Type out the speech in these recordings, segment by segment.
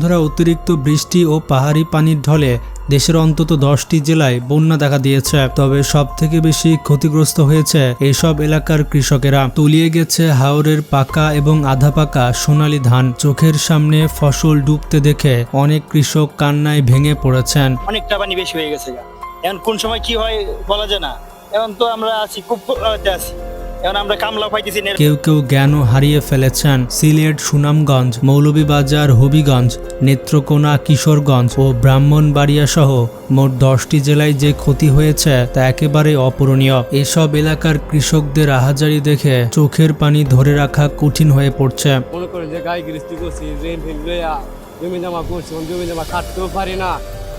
বন্ধুরা, অতিরিক্ত বৃষ্টি ও পাহাড়ি পানির ঢলে দেশের অন্তত 10টি জেলায় বন্যা দেখা দিয়েছে। তবে সবথেকে বেশি ক্ষতিগ্রস্ত হয়েছে এসব এলাকার কৃষকেরা। তলিয়ে গেছে হাওরের পাকা এবং আধা পাকা সোনালী ধান। চোখের সামনে ফসল ডুবতে দেখে অনেক কৃষক কান্নায় ভেঙে পড়েছেন। অনেকটা পানি বেশি হয়ে গেছে, এখন কোন সময় কি হয় বলা যায় না। এখন তো আমরা আছি খুব আছি, এখন আমরা কামলা পাইতেছি না। কেউ কেউ জ্ঞানও হারিয়ে ফেলেছেন। সিলেট, সুনামগঞ্জ, মৌলভীবাজার, হবিগঞ্জ, নেত্রকোনা, কিশোরগঞ্জ ও ব্রাহ্মণবাড়িয়া সহ মোট 10টি জেলায় যে ক্ষতি হয়েছে তা একেবারে অপূরণীয়। এসব এলাকার কৃষকদের আহাজারি দেখে চোখের পানি ধরে রাখা কঠিন হয়ে পড়ছে। মনে করে যে গায়ে গৃহস্থী করছি, জমি জমা করছি, জমি জমা কাটতেও পারি না,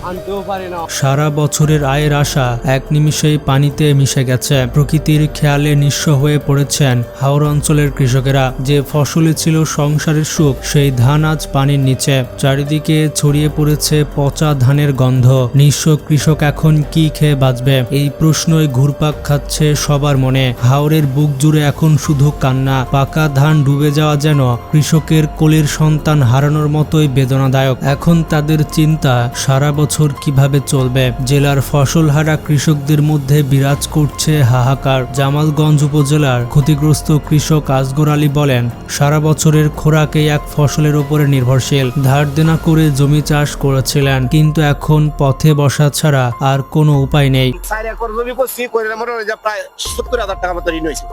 আনতেও পারি না। সারা বছরের আয়ের আশা এক নিমিষেই পানিতে মিশে গেছে। প্রকৃতির খেয়ালে নিঃস্ব হয়ে পড়েছেন হাওড় অঞ্চলের কৃষকেরা। যে ফসলে ছিল সংসারের সুখ, সেই ধান আজ পানির নিচে। চারিদিকে ছড়িয়ে পড়েছে পচা ধানের গন্ধ। নিঃস্ব কৃষক এখন কি খেয়ে বাঁচবে, এই প্রশ্নই ঘুরপাক খাচ্ছে সবার মনে। হাওরের বুক জুড়ে এখন শুধু কান্না। পাকা ধান ডুবে যাওয়া যেন কৃষকের কোলের সন্তান হারানোর মতোই বেদনাদায়ক। এখন তাদের চিন্তা সারা বছর কিভাবে চলবে। জেলার ফসলহারা কৃষকদের মধ্যে বিরাজ করছে হাহাকার। জামালগঞ্জ উপজেলার ক্ষতিগ্রস্ত কৃষক আসগর আলী বলেন, সারা বছরের খোরাকে এক ফসলের উপরে নির্ভরশীল। ধার দেনা করে জমি চাষ করেছিলেন, কিন্তু এখন পথে বসা ছাড়া আর কোনো উপায় নেই। 4 একর জমি করছি, করে মনে হয় যে প্রায় 70,000 টাকা মতো ঋণ হয়েছে।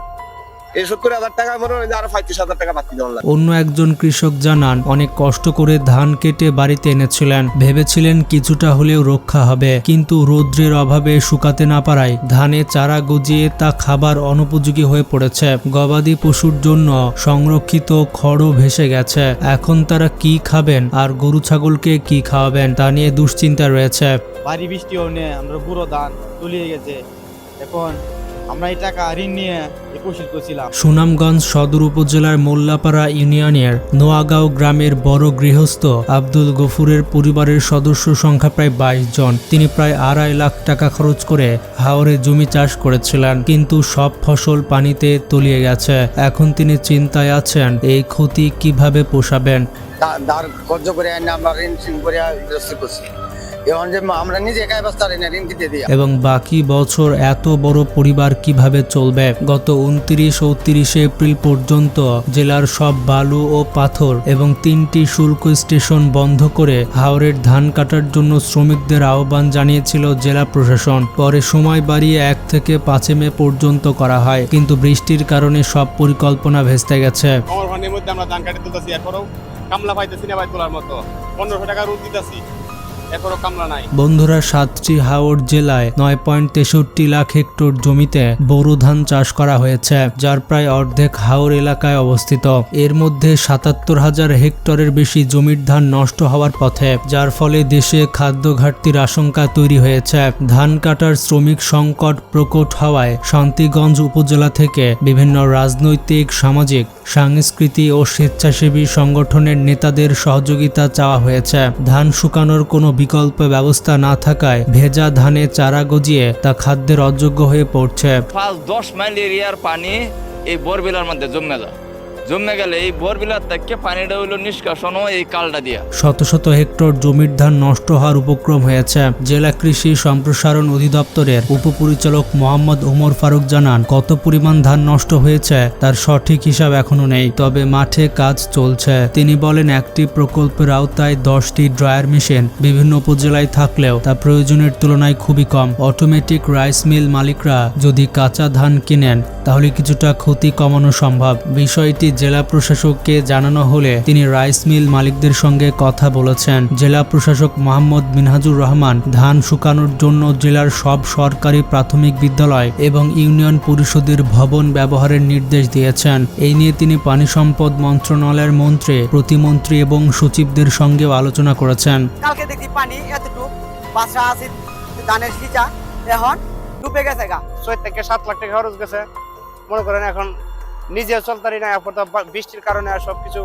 এই 70,000 টাকা মনে হয় আরো 35,000 টাকা বাকি দেওয়া লাগে। অন্য একজন কৃষক জানান, অনেক কষ্ট করে ধান কেটে বাড়িতে এনেছিলেন, ভেবেছিলেন কিছুটা হলেও রক্ষা হবে, কিন্তু রৌদ্রের অভাবে শুকাতে না পারায় ধানে চারা গজিয়ে তা খাবার অনুপযোগী হয়ে পড়েছে। গবাদি পশুর জন্য সংরক্ষিত খড়ও ভেসে গেছে। এখন তারা কি খাবেন আর গরু ছাগলকে কি খাওয়াবেন তা নিয়ে দুশ্চিন্তা রয়েছে। ভারী বৃষ্টি হনে আমরা পুরো ধান তলিয়ে গেছে। এখন আমরা এই টাকা ঋণ নিয়ে ফসল করছিলাম। সুনামগঞ্জ সদর উপজেলার মোল্লাপাড়া ইউনিয়নের নোয়াগাঁও গ্রামের বড় গৃহস্থ আব্দুল গফুরের পরিবারের সদস্য সংখ্যা প্রায় 22 জন। তিনি প্রায় 2.5 লাখ টাকা খরচ করে হাওরে জমি চাষ করেছিলেন, কিন্তু সব ফসল পানিতে তলিয়ে গেছে। এখন তিনি চিন্তায় আছেন, এই ক্ষতি কিভাবে পোষাবেন। ধার কর্জ করে আমরা ঋণ করে করছি, এখন যে আমরা নিজে একাই বাঁচতে পারি না, ঋণ দিতে দিয়ে। এবং বাকি বছর এত বড় পরিবার কিভাবে চলবে। গত 29 ও 30 এপ্রিল পর্যন্ত জেলার সব বালু ও পাথর এবং 3টি শুল্ক স্টেশন বন্ধ করে হাওরের ধান কাটার জন্য শ্রমিকদের আহ্বান জানিয়েছিল জেলা প্রশাসন। পরে সময় বাড়িয়ে 1 থেকে 5 মে পর্যন্ত করা হয়, কিন্তু বৃষ্টির কারণে সব পরিকল্পনা ভেস্তে গেছে। আমার ভান্ডের মধ্যে আমরা ধান কাটে তুলতেছি, এরপরও কামলা পাইতেছি না ভাই তোলার মতো। 1500 টাকা রোজ দিতেছি, এরপরও কামলা নাই। বন্ধুরা, 7টি হাওড় জেলায় 9.63 লাখ হেক্টর জমিতে বোরো ধান চাষ করা হয়েছে, যার প্রায় অর্ধেক হাওড় এলাকায় অবস্থিত। এর মধ্যে 77,000 হেক্টরের বেশি জমির ধান নষ্ট হওয়ার পথে, যার ফলে দেশে খাদ্য ঘাটতির আশঙ্কা তৈরি হয়েছে। ধান কাটার শ্রমিক সংকট প্রকট হওয়ায় শান্তিগঞ্জ উপজেলা থেকে বিভিন্ন রাজনৈতিক, সামাজিক, সাংস্কৃতিক ও স্বেচ্ছাসেবী সংগঠনের নেতাদের সহযোগিতা চাওয়া হয়েছে। ধান শুকানোর কোনো বিকল্প ব্যবস্থা না থাকায় ভেজা ধানে চারা গজিয়ে তা খাদ্যের অযোগ্য হয়ে পড়ছে। 5-10 মাইল এরিয়ার পানি এই বোরবিলার মধ্যে জমে গেলে এই বোরবিলার থেকে পানিটা হইল নিষ্কাশন এই কালটা দিয়া। শত শত হেক্টর জমির ধান নষ্ট হওয়ার উপক্রম হয়েছে। জেলা কৃষি সম্প্রসারণ অধিদপ্তরের উপপরিচালক মোহাম্মদ ওমর ফারুক জানান, কত পরিমাণ ধান নষ্ট হয়েছে তার সঠিক হিসাব এখনো নেই, তবে মাঠে কাজ চলছে। তিনি বলেন, একটি প্রকল্পের আওতায় 10টি ড্রায়ার মেশিন বিভিন্ন উপজেলায় থাকলেও তা প্রয়োজনের তুলনায় খুবই কম। অটোমেটিক রাইস মিল মালিকরা যদি কাঁচা ধান কিনেন তাহলে কিছুটা ক্ষতি কমানো সম্ভব। বিষয়টি জেলা প্রশাসককে জানানো হলে তিনি রাইস মিল মালিকদের সঙ্গে কথা বলেছেন। জেলা প্রশাসক মোহাম্মদ মিনহাজুর রহমান ধান শুকানোর জন্য জেলার সব সরকারি প্রাথমিক বিদ্যালয় এবং ইউনিয়ন পরিষদের ভবন ব্যবহারের নির্দেশ দিয়েছেন। এই নিয়ে তিনি পানি সম্পদ মন্ত্রণালয়ের মন্ত্রী, প্রতিমন্ত্রী এবং সচিবদের সঙ্গেও আলোচনা করেছেন। কালকে দেখি পানি এতটুকু বাসা আছে ধানের সিজা এখন ডুবে গেছে গা। 6 থেকে 7 লাখ টাকা খরচ গেছে। মনে করেন এখন নিজে চলতারি না, বৃষ্টির কারণে আর সবকিছু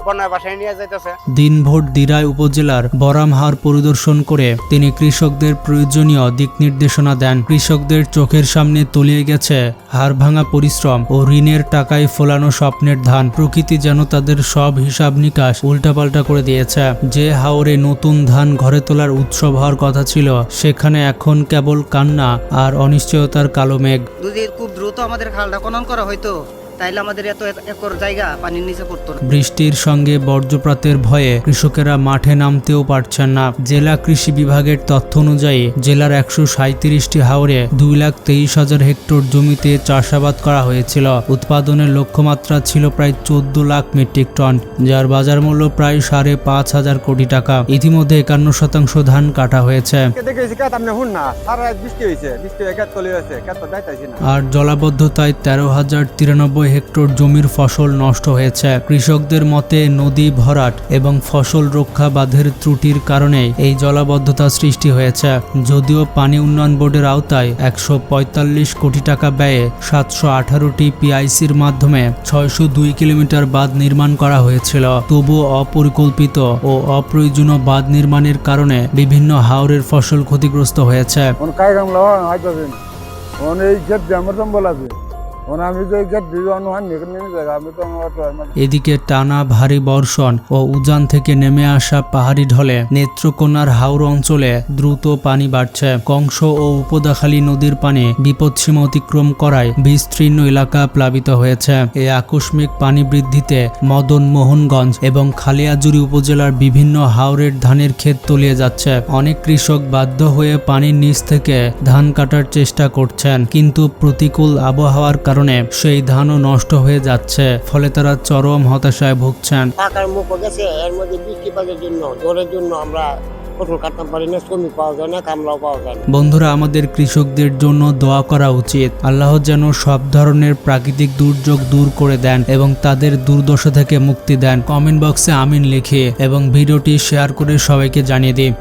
বন্যায় বাসায় নিয়ে যাইতেছে। দিনভর দিরাই উপজেলার বরামহার পরিদর্শন করে তিনি কৃষকদের প্রয়োজনীয় দিক নির্দেশনা দেন। কৃষকদের চোখের সামনে তলিয়ে গেছে হাড়ভাঙা পরিশ্রম ও ঋণের টাকায় ফোলানো স্বপ্নের ধান। প্রকৃতি যেন তাদের সব হিসাব নিকাশ উল্টাপাল্টা করে দিয়েছে। যে হাওরে নতুন ধান ঘরে তোলার উৎসব হওয়ার কথা ছিল, সেখানে এখন কেবল কান্না আর অনিশ্চয়তার কালো মেঘ। যদি খুব দ্রুত আমাদের খালটা খনন করা হয়তো, তাইলে আমাদের এত একর জায়গা পানির নিচে পড়তো না। বৃষ্টির সঙ্গে বজ্রপাতের ভয়ে কৃষকেরা মাঠে নামতেও পারছেন না। জেলা কৃষি বিভাগের তথ্য অনুযায়ী জেলার 137টি হাওরে 2,23,000 হেক্টর জমিতে চাষাবাদ করা হয়েছিল। উৎপাদনের লক্ষ্যমাত্রা ছিল প্রায় 14 লাখ মেট্রিক টন, যার বাজার মূল্য প্রায় 5,500 কোটি টাকা। ইতিমধ্যে 51% ধান কাটা হয়েছে। আর জলাবদ্ধতায় 13,093 হেক্টর জমির ফসল নষ্ট হয়েছে। কৃষকদের মতে নদী ভরাট এবং ফসল রক্ষা বাঁধের ত্রুটির কারণে এই জলাবদ্ধতা সৃষ্টি হয়েছে। যদিও পানি উন্নয়ন বোর্ডের আওতায় 145 কোটি টাকা ব্যয়ে 718টি পিআইসির মাধ্যমে 602 কিলোমিটার বাঁধ নির্মাণ করা হয়েছিল, তবুও অপরিকল্পিত ও অপ্রয়োজনীয় বাঁধ নির্মাণের কারণে বিভিন্ন হাওরের ফসল ক্ষতিগ্রস্ত হয়েছে। এদিকে টানা ভারী বর্ষণ ও উজান থেকে নেমে আসা পাহাড়ি ঢলে নেত্রকোনার হাওর অঞ্চলে দ্রুত পানি বাড়ছে। কংস ও উপদাখালী নদীর পানি বিপদসীমা অতিক্রম করায় বিস্তীর্ণ এলাকা প্লাবিত হয়েছে। এই আকস্মিক পানি বৃদ্ধিতে মদন মোহনগঞ্জ এবং খালিয়াজুড়ি উপজেলার বিভিন্ন হাওরের ধানের ক্ষেত তলিয়ে যাচ্ছে। অনেক কৃষক বাধ্য হয়ে পানির নিচ থেকে ধান কাটার চেষ্টা করছেন, কিন্তু প্রতিকূল আবহাওয়ার কারণে সেই ধানও নষ্ট হয়ে যাচ্ছে। ফলে তারা চরম হতাশায় ভুগছেন। টাকার মুখ গেছে, এর মধ্যে বৃষ্টিপাতের জন্য জলের জন্য আমরা ফসল কাটতে পারি না, শ্রমিক পাওয়া যায় না, কামলাও পাওয়া যায় না। বন্ধুরা, আমাদের কৃষকদের জন্য দোয়া করা উচিত। আল্লাহ যেন সব ধরনের প্রাকৃতিক দুর্যোগ দূর করে দেন এবং তাদের দুর্দশা থেকে মুক্তি দেন। কমেন্ট বক্সে আমিন লিখে এবং ভিডিওটি শেয়ার করে সবাইকে জানিয়ে দিন।